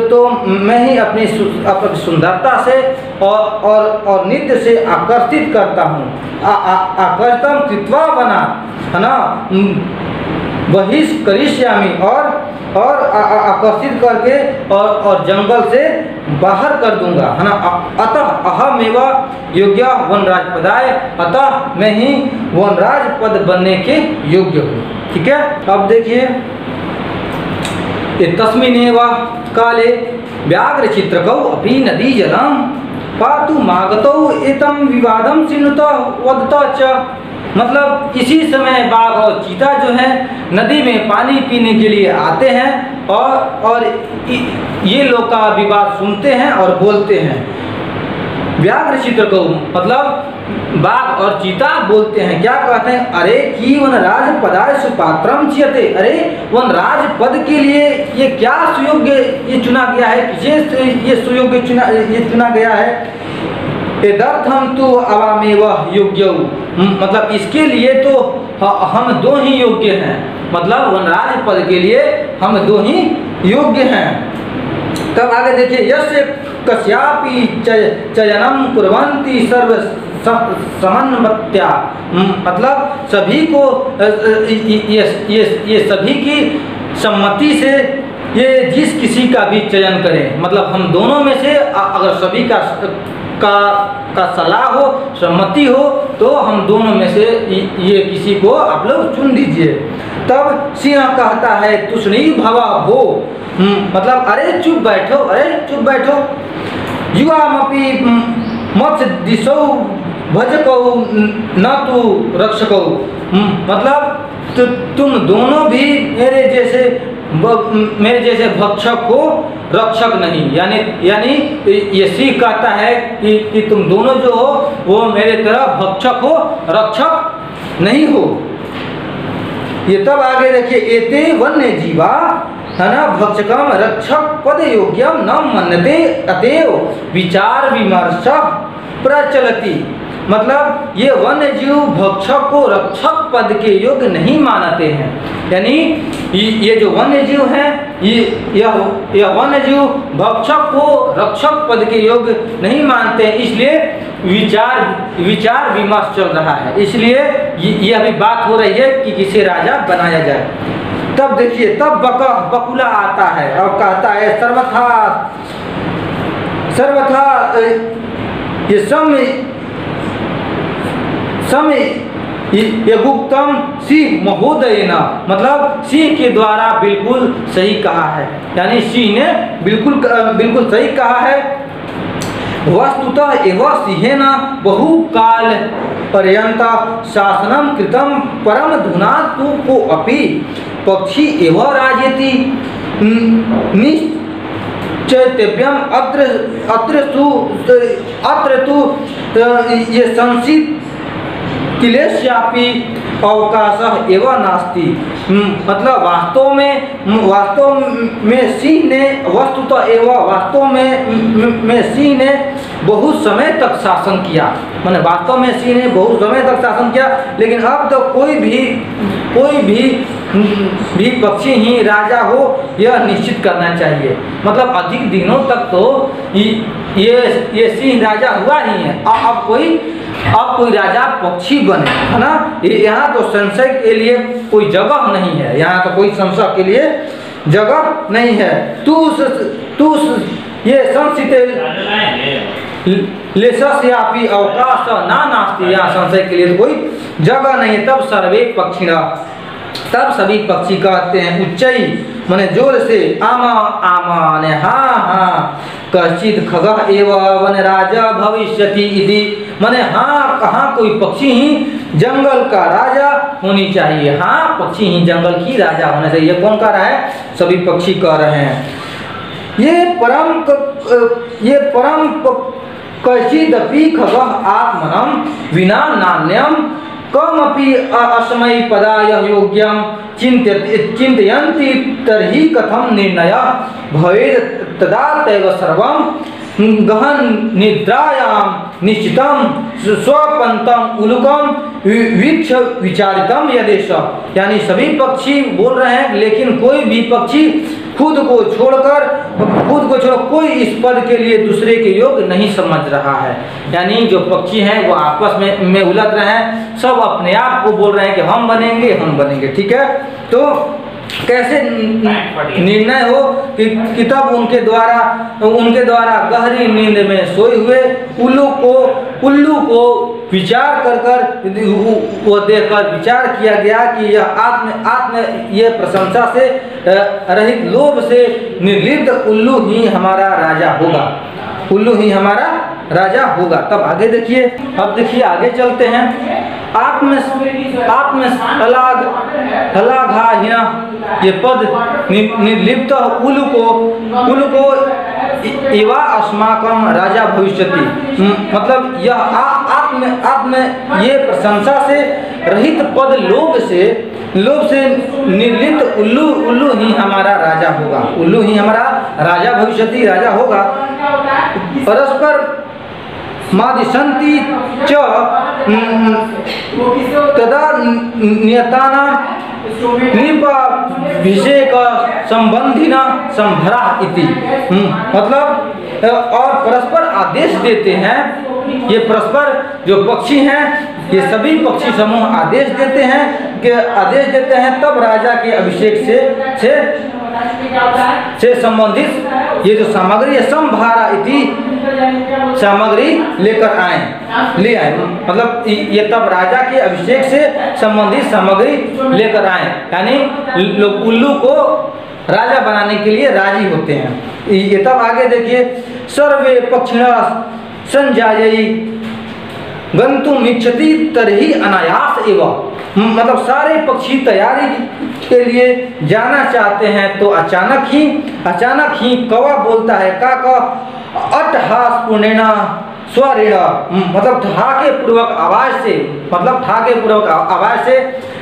तो मैं ही अपनी सुंदरता से और नित्य से आकर्षित करता हूँ। आकर्षितम कृत्वा वनात्, है ना, बहिष्करिष्यामि और आकर्षित करके और जंगल से बाहर कर दूंगा, है ना। अतः अहमेव योग्य वनराज पदाय, अतः मैं ही वनराज पद बनने के योग्य हूँ। ठीक है। अब देखिए तस्मिन्नेव काले व्याघ्र चित्रकौ अपि नदी जलम पातु मागतौ एतम विवादम चिन्नुत वदत च। मतलब इसी समय बाघ और चीता जो है नदी में पानी पीने के लिए आते हैं और ये लोग का विवाद सुनते हैं और बोलते हैं। व्याघ्र चित्रकौ मतलब बाघ और चीता बोलते हैं, क्या कहते हैं, अरे की वनराज पदाय सुपात्रम चियते। अरे वनराज पद के लिए ये क्या सुयोग्य ये चुना गया है, किसे ये सुयोग्य चुना गया है। एदर्थम तु अवामेव योग्य। मतलब इसके लिए तो हम दो ही योग्य हैं। मतलब वनराज पद के लिए हम दो ही योग्य हैं। तब आगे देखिए यस्य कस्यापि चयनम कुर्वन्ति सर्व समन्वत्या। मतलब सभी को ये सभी की सम्मति से ये जिस किसी का भी चयन करें, मतलब हम दोनों में से अगर सभी का सलाह हो, सम्मति हो, तो हम दोनों में से ये किसी को आप लोग चुन दीजिए। तब सिंह कहता है तुष्णी भवा हो, मतलब अरे चुप बैठो, अरे चुप बैठो। युवामपि मत्स्य दिशो भजको न तू रक्षको, मतलब तुम दोनों भी मेरे जैसे भक्षक हो, रक्षक नहीं। यानी ये सिंह कहता है कि तुम दोनों जो हो वो मेरे तरह भक्षक हो, रक्षक नहीं हो। ये तब आगे देखिए, एते वन्य जीवा है ना भक्षकम रक्षक पद योग्यम न मन्यते अतएव विचार विमर्श प्रचलति, मतलब ये वन्य जीव भक्षक को रक्षक पद के योग्य नहीं मानते हैं। यानी ये जो वन्य जीव हैं, यह वन्य जीव भक्षक को रक्षक पद के योग्य नहीं मानते हैं, इसलिए विचार विमर्श चल रहा है। इसलिए ये अभी बात हो रही है कि किसे राजा बनाया जाए। तब देखिए, तब बकुला आता है और कहता है सर्वथा ये समय ये गुप्तम सिंह महोदय न, मतलब सिंह के द्वारा बिल्कुल सही कहा है। यानी सिंह ने बिल्कुल सही कहा है। वस्तुतः एवं सिंहेन बहुकाल पर्यंत शासनम कृतम परम धुना तु को अपि पक्षी एवं राजयति निश्चैतव्यम अत्र तु ये संसित किलेश्यापि अवकाश एवं नास्ति, मतलब वास्तव में सिंह ने वस्तुतः एवं वास्तव में सिंह ने बहुत समय तक शासन किया, माने वास्तव में सिंह ने बहुत समय तक शासन किया, लेकिन अब तो कोई भी पक्षी ही राजा हो यह निश्चित करना चाहिए। मतलब अधिक दिनों तक तो ये सिंह राजा हुआ ही है, अब कोई राजा पक्षी बने, है ना। यहाँ तो संशय के लिए कोई जगह नहीं है, यहाँ तो कोई संशय के लिए जगह नहीं है। तू ये संसित लेशस्यापि अवकाश ना नास्ति, यहाँ संशय के लिए तो कोई जगह नहीं है। तब सर्वे पक्षिणा, तब सभी पक्षी कहते हैं उच्चई माने जोर से, आमा आमा ने हाँ हाँ, कश्चित खगः एव वनराजा भविष्यति इति, माने हाँ कहाँ कोई पक्षी ही जंगल का राजा होनी चाहिए, हाँ पक्षी ही जंगल की राजा होना चाहिए। ये कौन कह रहा है? सभी पक्षी कह रहे हैं। ये परम कश्चिदपि खगः आत्मनं विना नान्यम कमपि अस्मै पदाय योग्यम चिन्तयन्ति तर्हि कथम निर्णय भवेत् तदा तैव सर्वं गहन निद्रायां निश्चितम स्वपंतम उलुकम वीक्ष विचारितम यदेश। यानी सभी पक्षी बोल रहे हैं, लेकिन कोई भी पक्षी खुद को छोड़कर कोई इस पद के लिए दूसरे के योग्य नहीं समझ रहा है। यानी जो पक्षी हैं वो आपस में उलझ रहे हैं, सब अपने आप को बोल रहे हैं कि हम बनेंगे, ठीक है। तो कैसे निर्णय हो कि तब उनके द्वारा गहरी नींद में सोए हुए उल्लू को विचार कर वो देखकर विचार किया गया कि यह आत्म ये प्रशंसा से रहित लोभ से निर्लिप्त उल्लू ही हमारा राजा होगा। तब आगे देखिए, अब देखिए आगे चलते हैं। आत्म हलाघाहिना, ये पद निर्लिप्त उलू को एवा अस्माकम राजा भविष्यति, मतलब यह आत्म ये प्रशंसा से रहित पद लोभ से निर्लिप्त उल्लू ही हमारा राजा होगा, उल्लू ही हमारा राजा भविष्यति राजा होगा। परस्पर मादिशंति च तदा नियताना नृपाभिषेक संबंधिना संभरा इति, मतलब और परस्पर आदेश देते हैं। ये परस्पर जो पक्षी हैं, ये सभी पक्षी समूह आदेश देते हैं तब राजा के अभिषेक से से संबंधित ये जो सामग्री है संभारा इति सामग्री लेकर ले आए, मतलब ये तब राजा के अभिषेक से संबंधित सामग्री लेकर आए, यानी लोग उल्लू को राजा बनाने के लिए राजी होते हैं। ये तब आगे देखिए, सर्वे पक्षिणा संजायी गंतुम इच्छति तरही अनायास एवं, मतलब सारे पक्षी तैयारी के लिए जाना चाहते हैं तो अचानक ही कौवा बोलता है, का अट्टहास पूर्णेना स्वरेण, मतलब ठाके पूर्वक आवाज से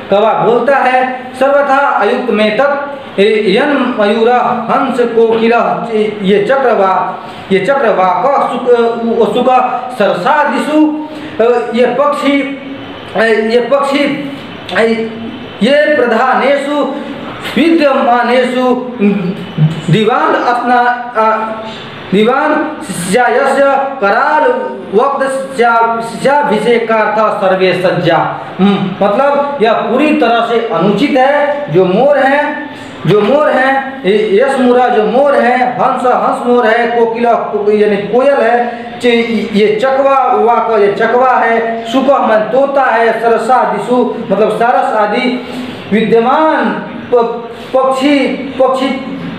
कौवा बोलता है, सर्वथा अयुक्त में तत् यन मयूर हंस कोकिल ये चक्रवा सुख सरसा दिशु, ये पक्षी ये प्रधानेषु विद्यमानेषु दीवान यस्य कराल वक्तभिषेकार्थ सर्वे सज्जा, मतलब यह पूरी तरह से अनुचित है। जो मोर है यश मुरा जो मोर है, हंस मोर है, कोकिला यानी कोयल है, ये चकवा है, सुख मन तोता है, सरसा दिशु मतलब सारस आदि विद्यमान पक्षी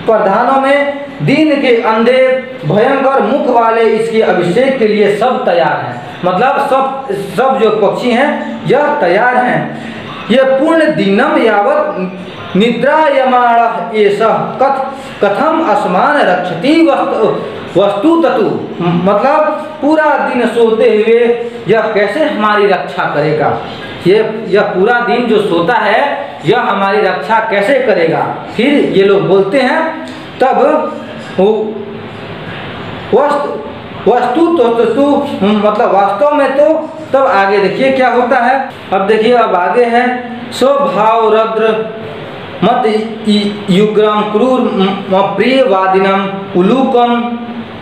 प्रधानों में दिन के अंधे भयंकर मुख वाले इसके अभिषेक के लिए सब तैयार हैं, मतलब सब जो पक्षी हैं यह तैयार हैं। यह पूर्ण दिनम यावत निद्रायमाण एष कथम असमान रक्षति वस्तु ततु, मतलब पूरा दिन सोते हुए यह कैसे हमारी रक्षा करेगा, यह पूरा दिन जो सोता है यह हमारी रक्षा कैसे करेगा। फिर ये लोग बोलते हैं, तब वस्तु तो मतलब वास्तव में तो तब आगे देखिए क्या होता है। अब देखिए अब आगे है, स्वभाव रद्र मत युग्रम क्रूर प्रियवादिनम उलूकम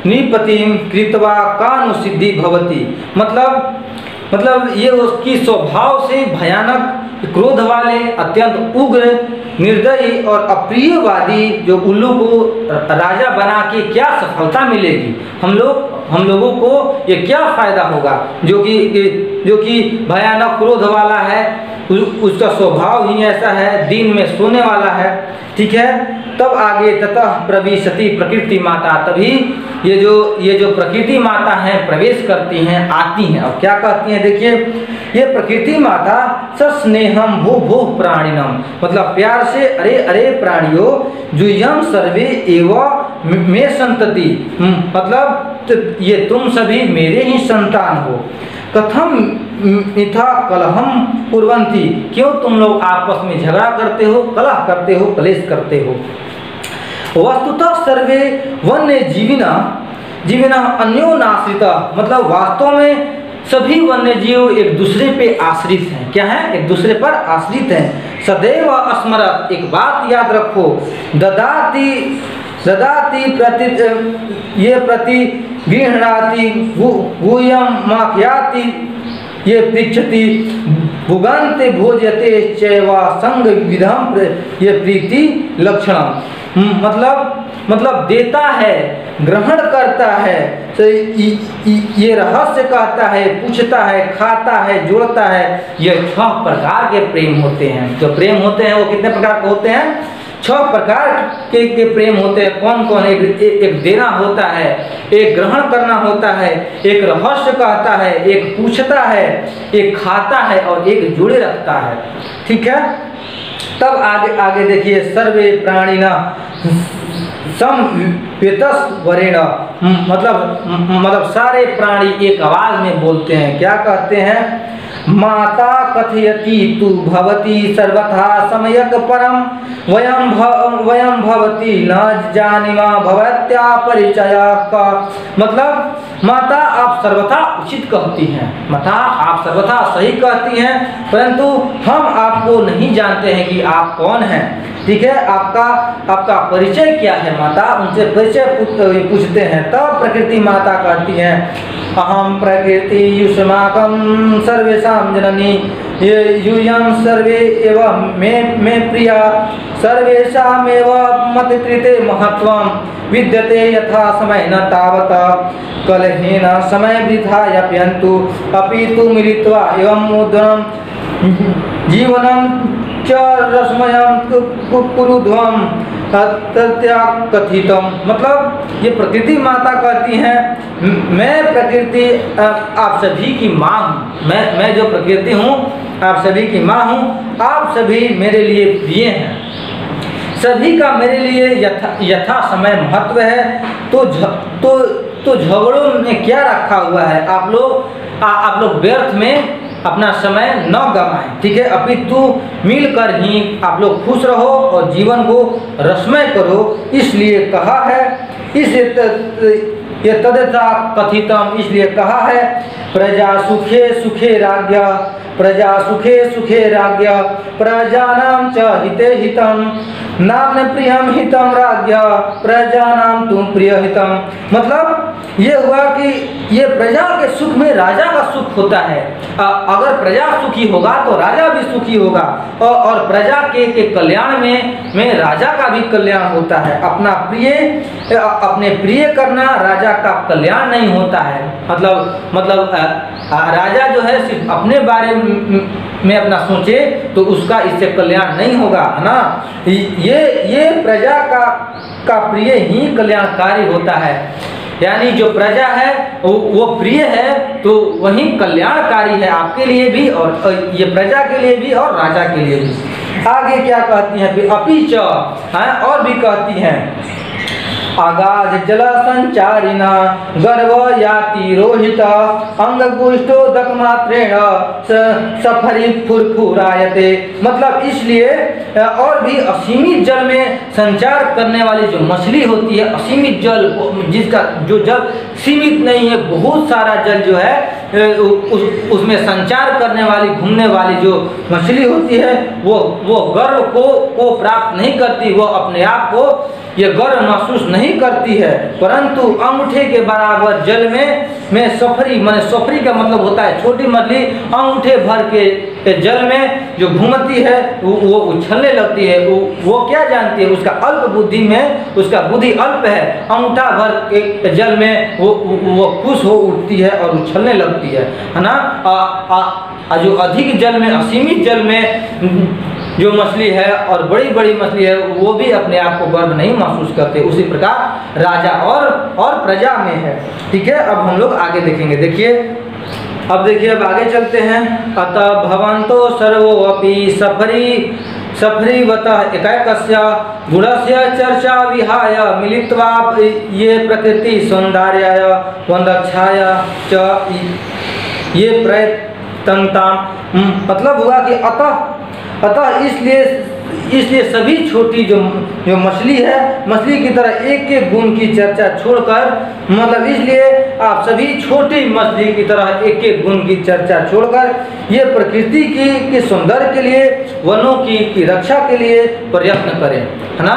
निपतिम कृत्वा कानुसिद्धि भवति, मतलब ये उसकी स्वभाव से भयानक क्रोध वाले अत्यंत उग्र निर्दयी और अप्रियवादी जो उल्लू को राजा बना के क्या सफलता मिलेगी, हम लोगों को ये क्या फायदा होगा, जो कि भयानक क्रोध वाला है, उसका स्वभाव ही ऐसा है, दिन में सोने वाला है, ठीक है। तब आगे ततः प्रविशति प्रकृति माता, तभी ये जो प्रकृति माता हैं प्रवेश करती हैं, आती हैं। अब क्या कहती हैं देखिए, ये प्रकृति माता सस्नेहम भो प्राणिनम, मतलब प्यार से अरे प्राणियों जुयम सर्वे एवं में संतति, मतलब ये तुम सभी मेरे ही संतान हो। कथम मिथा कलहम कुर्वन्ति, क्यों तुम लोग आपस में झगड़ा करते हो, कलह करते हो, कलेश करते हो। वस्तुतः सर्वे वन्य जीविना अन्योनाश्रिता, मतलब वास्तव में सभी वन्य जीव एक दूसरे पे आश्रित हैं। क्या है? एक दूसरे पर आश्रित हैं। सदैव स्मरत, एक बात याद रखो, ददाति प्रति गृह्णाति भूयं माख्याति ये पृच्छति भुगन्ते भोज्यते चैवा संग विधम ये प्रीति लक्षणम, मतलब देता है, ग्रहण करता है, तो ये रहस्य कहता है, पूछता है, खाता है, जोड़ता है। ये 6 प्रकार के प्रेम होते हैं। जो प्रेम होते हैं वो कितने प्रकार के होते हैं? 6 प्रकार के प्रेम होते हैं। कौन कौन? एक देना होता है, एक ग्रहण करना होता है, एक रहस्य कहता है, एक पूछता है, एक खाता है और एक जोड़े रखता है। ठीक है। तब आगे देखिए, सर्वे प्राणिना समवेतस वरेण, मतलब सारे प्राणी एक आवाज में बोलते हैं। क्या कहते हैं? माता कथयति तु भवती सर्वथा समयक परम वयम भवती न जानिमा भवत्या परिचय का, मतलब माता आप सर्वथा उचित कहती हैं, माता आप सर्वथा सही कहती हैं, परंतु हम आपको नहीं जानते हैं कि आप कौन हैं। ठीक है, आपका परिचय क्या है माता? उनसे परिचय पूछते हैं। तब प्रकृति माता कहती हैं, अहम प्रकृति युष्माकं सर्वेषां जननी यूयं सर्वे एवं मे प्रिया सर्वेषामेव मतकृते महत्वं विद्यते यथा समय न तावत कलहेन समय वृथा यप्यन्तु अपि तु मिलित्वा एवं मुद्रं जीवनं च रसमयं कुरुध्वं कथितम। मतलब ये प्रकृति माता कहती हैं मैं प्रकृति आप सभी की माँ हूँ, मैं जो प्रकृति हूँ आप सभी की माँ हूँ, आप सभी मेरे लिए प्रिय हैं, सभी का मेरे लिए यथा समय महत्व है। तो झगड़ों में क्या रखा हुआ है, आप लोग व्यर्थ में अपना समय न गवाएं, ठीक है। अपितु मिलकर ही आप लोग खुश रहो और जीवन को रसमय करो, इसलिए कहा है, ये तदथा कथितम, इसलिए कहा है प्रजा सुखे सुखे राज्ञ, प्रजा सुखे सुखे राज्ञ, प्रजानां च हिते हितम, नाम प्रियम हितम राज्ञ, प्रजानां तुम प्रिय हितम। मतलब ये हुआ कि ये प्रजा के सुख में राजा का सुख होता है। अगर प्रजा सुखी होगा तो राजा भी सुखी होगा, और प्रजा के कल्याण में राजा का भी कल्याण होता है। अपने प्रिय करना राजा का कल्याण नहीं होता है। मतलब राजा जो है सिर्फ अपने बारे में अपना सोचे तो उसका इससे कल्याण नहीं होगा, है ना। ये प्रजा का प्रिय ही कल्याणकारी होता है। यानी जो प्रजा है वो प्रिय है तो वही कल्याणकारी है आपके लिए भी, और ये प्रजा के लिए भी और राजा के लिए भी। आगे क्या कहती हैं, अपीच और भी कहती हैं आगाज जल संचारिना गर्व याति रोहित अंगगुष्टोदक मात्रेण सफरी फुरफुरायते। मतलब इसलिए और भी असीमित जल में संचार करने वाली जो मछली होती है, असीमित जल जिसका जो जल सीमित नहीं है, बहुत सारा जल जो है उसमें संचार करने वाली घूमने वाली जो मछली होती है वो गर्व को प्राप्त नहीं करती, वो अपने आप को ये गर्व महसूस नहीं करती है, परंतु अंगूठे के बराबर जल में सफरी, माने सफरी का मतलब होता है छोटी मछली, अंगूठे भर के जल में जो घूमती है वो उछलने लगती है। वो क्या जानती है, उसका अल्प बुद्धि में, उसका बुद्धि अल्प है, अंगूठा भर के जल में वो खुश हो उठती है और उछलने लगती है ना। जो अधिक जल में, असीमित जल में जो मछली है और बड़ी बड़ी मछली है वो भी अपने आप को गर्व नहीं महसूस करते। उसी प्रकार राजा और प्रजा में है, ठीक है। अब हम लोग आगे देखेंगे, देखिए अब आगे चलते हैं। अतः भवन्तो सर्वोऽपि सफरीवतः एकैकस्य गुणस्य चर्चा विहाय मिलित्वा ये प्रकृति सौंदर्याय वंदक्षाय च ये प्रयत्नता। मतलब हुआ कि अतः इसलिए सभी छोटी जो मछली है, मछली की तरह एक एक गुण की चर्चा छोड़कर, मतलब इसलिए आप सभी छोटी मछली की तरह एक एक गुण की चर्चा छोड़कर ये प्रकृति की सौंदर्य के लिए, वनों की रक्षा के लिए प्रयत्न करें, है ना।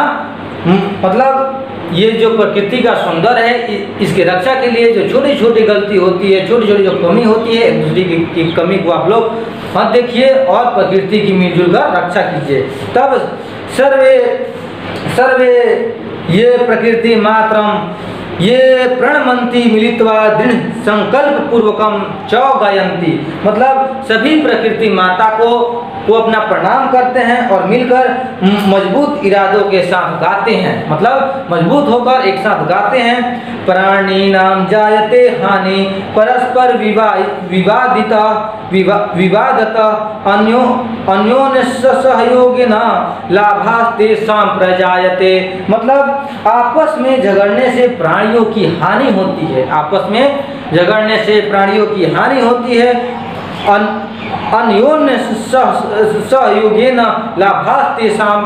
मतलब ये जो प्रकृति का सौंदर्य है इसकी रक्षा के लिए जो छोटी छोटी गलती होती है, छोटी छोटी जो कमी होती है, एक दूसरे की कमी को आप लोग मत देखिए और प्रकृति की मिलजुल कर रक्षा कीजिए। तब सर्वे ये प्रकृति मात्रम ये प्रणमंती मिलित्वा दृढ़ संकल्प पूर्वकम च गायंती। मतलब सभी प्रकृति माता को अपना प्रणाम करते हैं और मिलकर मजबूत इरादों के साथ गाते हैं, मतलब मजबूत होकर एक साथ गाते हैं। प्राणी नाम जायते हानि परस्पर विवादत अन्योन्य सहयोगिन लाभास्तेषां प्रजायते। मतलब आपस में झगड़ने से प्राणियों की हानि होती है, आपस में झगड़ने से प्राणियों की हानि होती है। अन्योन्य सहयोगेन लाभास्तेषां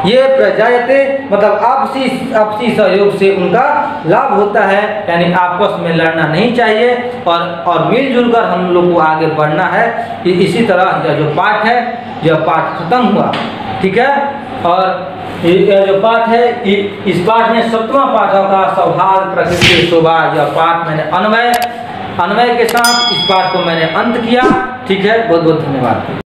ये प्रजायते। मतलब आपसी सहयोग से उनका लाभ होता है, यानी आपस में लड़ना नहीं चाहिए और मिलजुल कर हम लोग को आगे बढ़ना है। इसी तरह यह जो पाठ है, यह पाठ खत्म हुआ, ठीक है। और यह जो पाठ है, इस पाठ में 7वां पाठों का सौभाग्य प्रकृति शोभा, यह पाठ मैंने अन्वय के साथ इस पाठ को मैंने अंत किया, ठीक है। बहुत बहुत धन्यवाद।